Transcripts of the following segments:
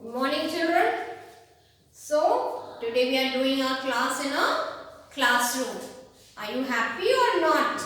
Good morning, children. So, today we are doing our class in a classroom. Are you happy or not?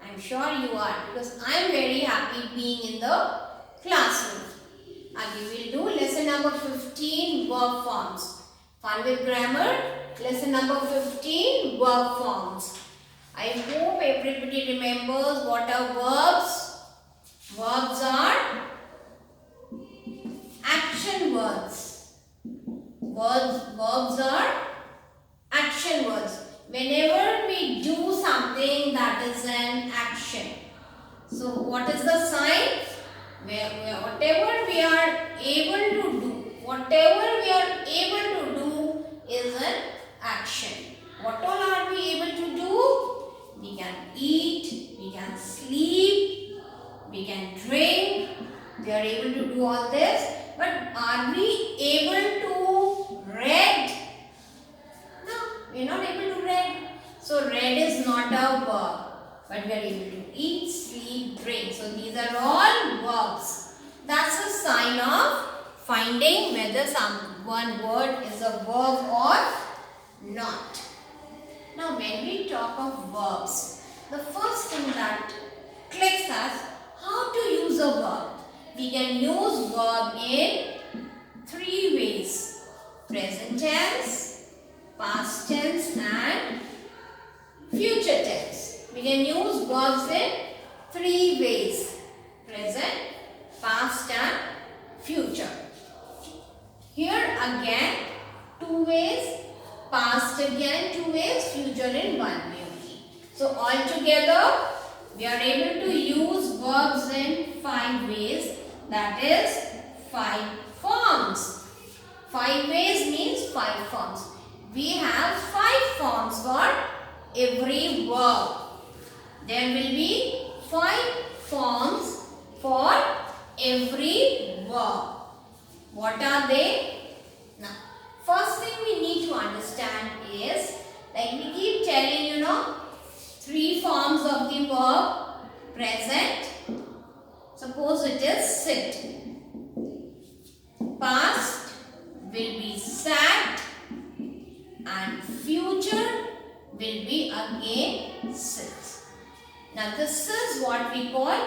I am sure you are, because I am very happy being in the classroom. We will do lesson number 15, verb forms. Fun with grammar. Lesson number 15, verb forms. I hope everybody remembers what are verbs. Verbs are action words. Verbs are action words. Whenever we do something, that is an action. So what is the sign? Whatever we are able to do is an action. What all are we able to do? We can eat, we can sleep, we can drink. We are able to do all this. But are we able to read? No, we are not able to read. So read is not a verb. But we are able to eat, sleep, drink. So these are all verbs. That's a sign of finding whether one word is a verb or not. Now when we talk of verbs, the first thing that clicks us, how to use a verb. We can use verb in three ways: present tense, past tense and future tense. We can use verbs in three ways: present, past and future. Here again two ways, past again two ways, future in one way only. So altogether we are able to use verbs in 5 ways. That is 5 forms. 5 ways means 5 forms. We have 5 forms for every verb. There will be 5 forms for every verb. What are they? Now, first thing we need to understand is, like we keep telling 3 forms of the verb. Present, suppose it is sit. Past will be sat and future will be again sit. Now this is what we call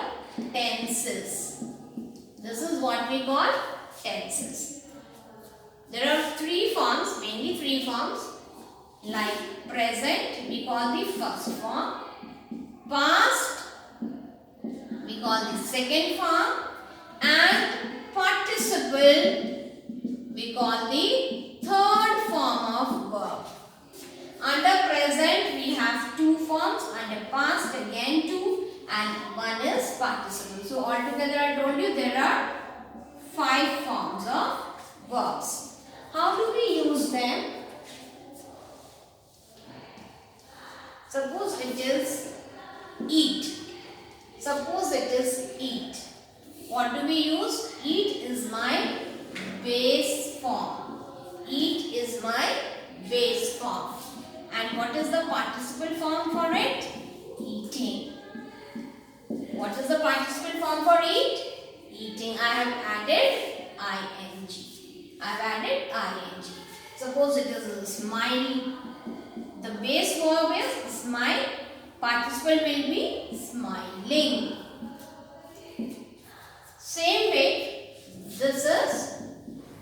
tenses. This is what we call tenses. There are 3 forms, mainly 3 forms. Like present, we call the first form. Past, we call the second form. And participle, we call the third form of verb. Under present, we have 2 forms. Under past, again 2. And one is participle. So altogether, I told you there are 5 forms of verbs. How do we use them? Suppose it is eat. Suppose it is eat. What do we use? Eat is my base form. Eat is my base form. And what is the participle form for it? Eating. What is the participle form for eat? Eating. I have added ing. I have added ing. Suppose it is smiling. The base verb is smile. Participle will be smiling. Same way, this is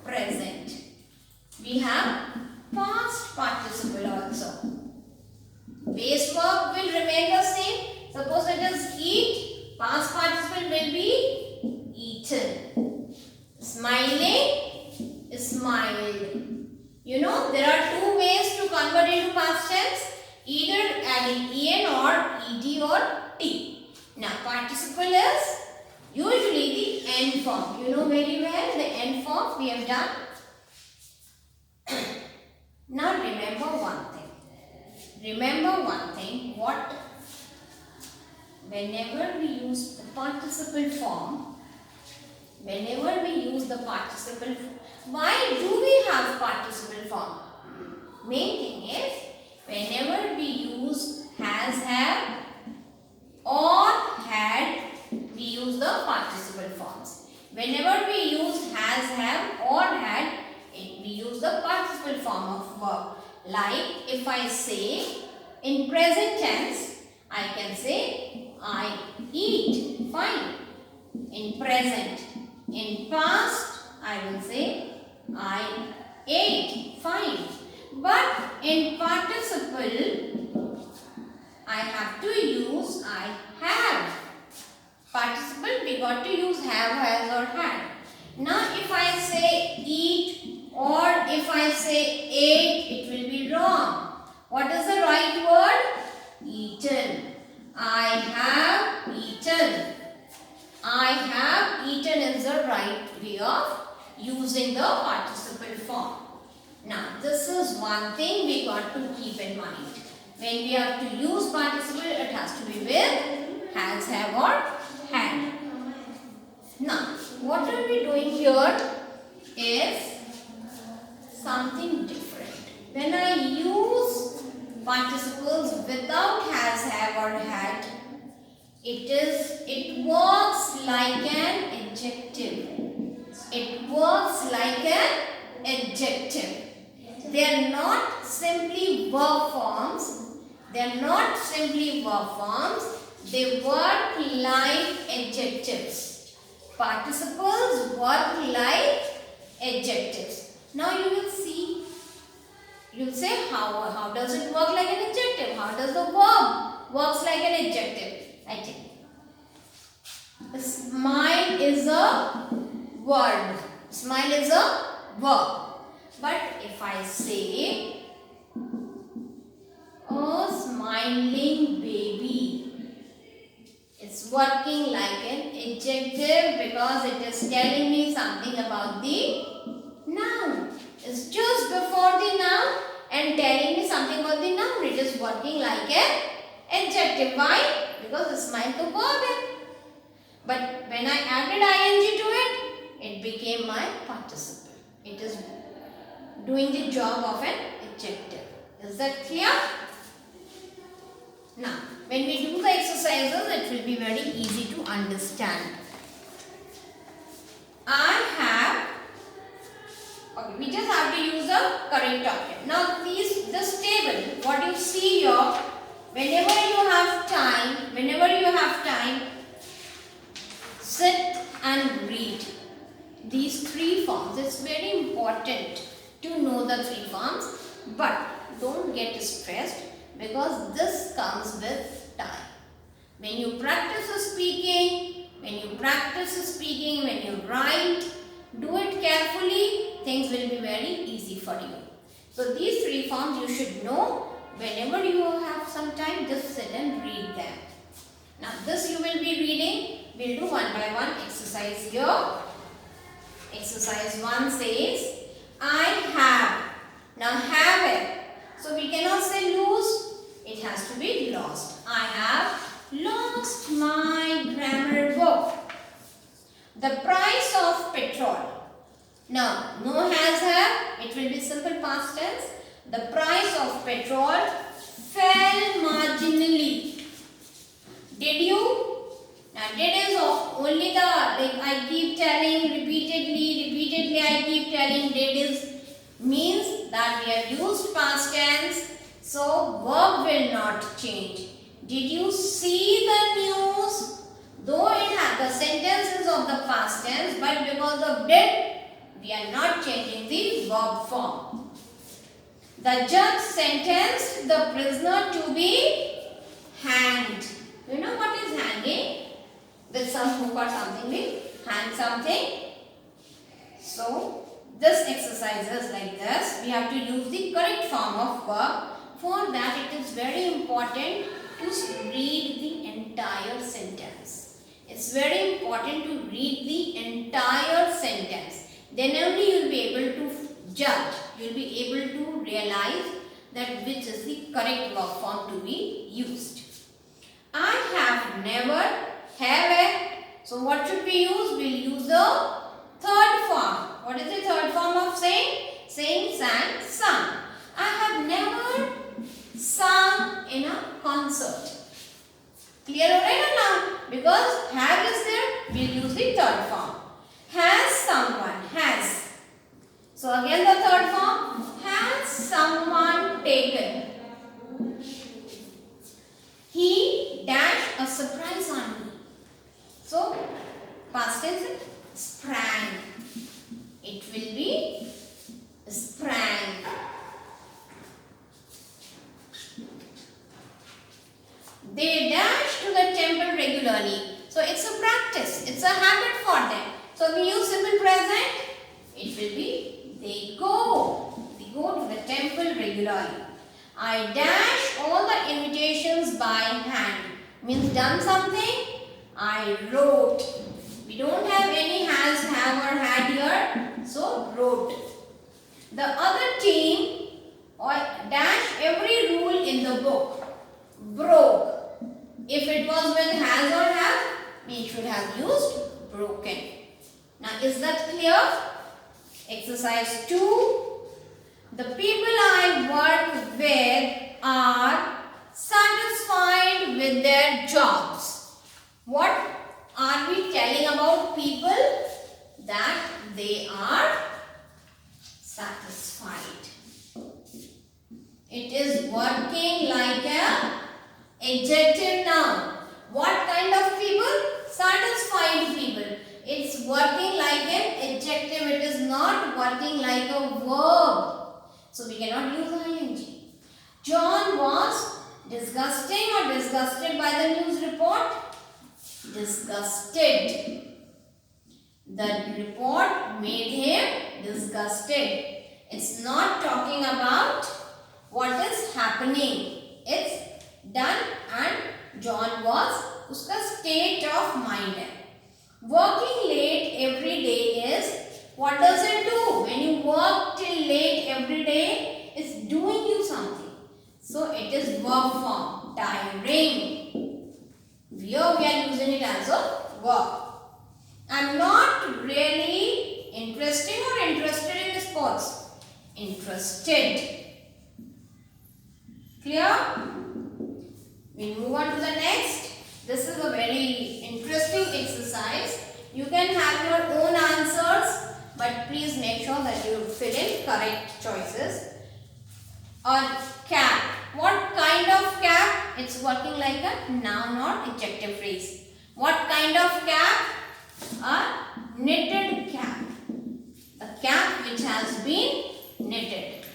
present. We have past participle also. Base verb will remain the same. Suppose it is eat. Past participle will be eaten. Smiling, smiled. There are 2 ways to convert into past tense. Either adding en or ed or t. Now participle is usually the end form. You know very well the end form we have done. Now remember one thing. Whenever we use the participle form, why do we have participle form? Main thing is, whenever we use has, have or had, we use the participle forms. Whenever we use has, have or participle form of verb. Like if I say in present tense, I can say I eat. Fine. In present. In past, I will say I ate. Fine. But in participle, I have to use I have. Participle, we got to use have, has or had. Now if I say eat or if I say ate, it will be wrong. What is the right word? Eaten. I have eaten. I have eaten is the right way of using the participle form. Now this is one thing we got to keep in mind. When we have to use participle, it has to be with has, have or had. Now what are we doing here is something different. When I use participles without has, have or had, it works like an adjective. It works like an adjective. They are not simply verb forms. They are not simply verb forms. They work like adjectives. Participles work like adjectives. Now you will see. You will say how does it work like an adjective? How does the verb works like an adjective? I tell you. Smile is a word. Smile is a verb. But if I say a smiling baby, it's working like an adjective because it is telling me something about the noun. It's just before the noun and telling me something about the noun. It is working like an adjective. Why? Because the smile to verb. But when I added ing to it, it became my participle. It is doing the job of an adjective. Is that clear? Now, when we do the exercises, it will be very easy to understand. I have, okay, we just have to use the correct object. Now, this table, what you see here, whenever you have time, sit and read these three forms. It's very important to know the three forms, but don't get stressed because this comes with time. When you practice speaking, when you write, do it carefully, things will be very easy for you. So these three forms you should know. Whenever you have some time, just sit and read them. Now this you will be reading. We'll do one by one exercise here. Exercise 1 says, I have. Now have it. So we cannot say lose. It has to be lost. I have lost my grammar book. The price of petrol. Now no has have. It will be simple past tense. The price of petrol fell marginally. Did you? Now did is only the, like I keep telling repeatedly I keep telling, did is means that we have used past tense, so verb will not change. Did you see the news? Though it has the sentences of the past tense, but because of did, we are not changing the verb form. The judge sentenced the prisoner to be hanged. You know what is hanging? With some hook or something, we hang something. So this exercise is like this. We have to use the correct form of verb. For that, it is very important to read the entire sentence. It's very important to read the entire sentence. Then only you will be able to judge. You will be able to realize that which is the correct verb form to be used. I have never have it. So what should we use? We'll use the third form. What is the third form of saying? Saying, sang, sung. I have never sung in a concert. Clear already now? Because have is there, we'll use the third form. Has someone, has. So again the third form, have regularly. I dash all the invitations by hand. Means done something. I wrote. We don't have any has, have or had here. So wrote. The other team or dash every rule in the book. Broke. If it was with has or have, we should have used broken. Now is that clear? Exercise 2. The people I work with are satisfied with their jobs. What are we telling about people? That they are satisfied. It is working like a adjective noun. What kind of people? Satisfied people. It's working like an adjective. It is not working like a verb. So we cannot use ing. John was disgusting or disgusted by the news report. Disgusted. The report made him disgusted. It's not talking about what is happening. It's done and John was uska state of mind hai. Working late every day is, what does it do? When you work till late every day, it's doing you something. So it is verb form. Tiring. Here we are using it as a verb. I'm not really interested in sports. Interested. Clear? We move on to the next. This is a very interesting exercise. You can have your own answers, but please make sure that you fill in correct choices. On cap. What kind of cap? It's working like a noun or adjective phrase. What kind of cap? A knitted cap. The cap which has been knitted.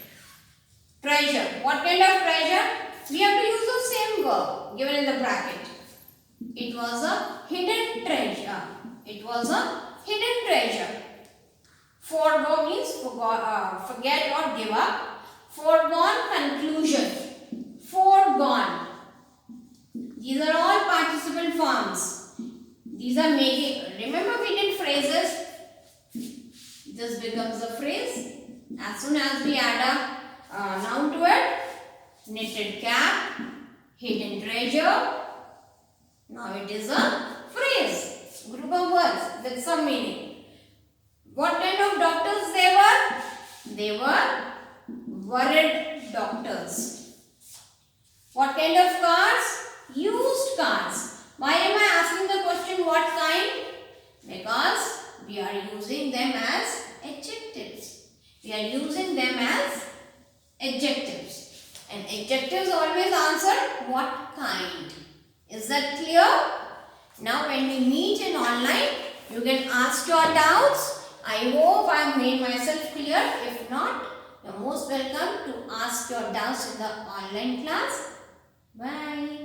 Treasure. What kind of treasure? We have to use the same verb given in the bracket. It was a hidden treasure. It was a hidden treasure. Forego means forget or give up. Foregone conclusion. Foregone. These are all participle forms. These are making. Remember we did phrases. This becomes a phrase. As soon as we add a noun to it. Knitted cap. Hidden treasure. Now it is a phrase. Group of words with some meaning. What kind of doctors they were? They were worried doctors. What kind of cars? Used cars. Why am I asking the question what kind? Because we are using them as adjectives. We are using them as adjectives. And adjectives always answer what kind. Is that clear? Now when we meet in online, you can ask your doubts. I hope I have made myself clear. If not, you are most welcome to ask your doubts in the online class. Bye.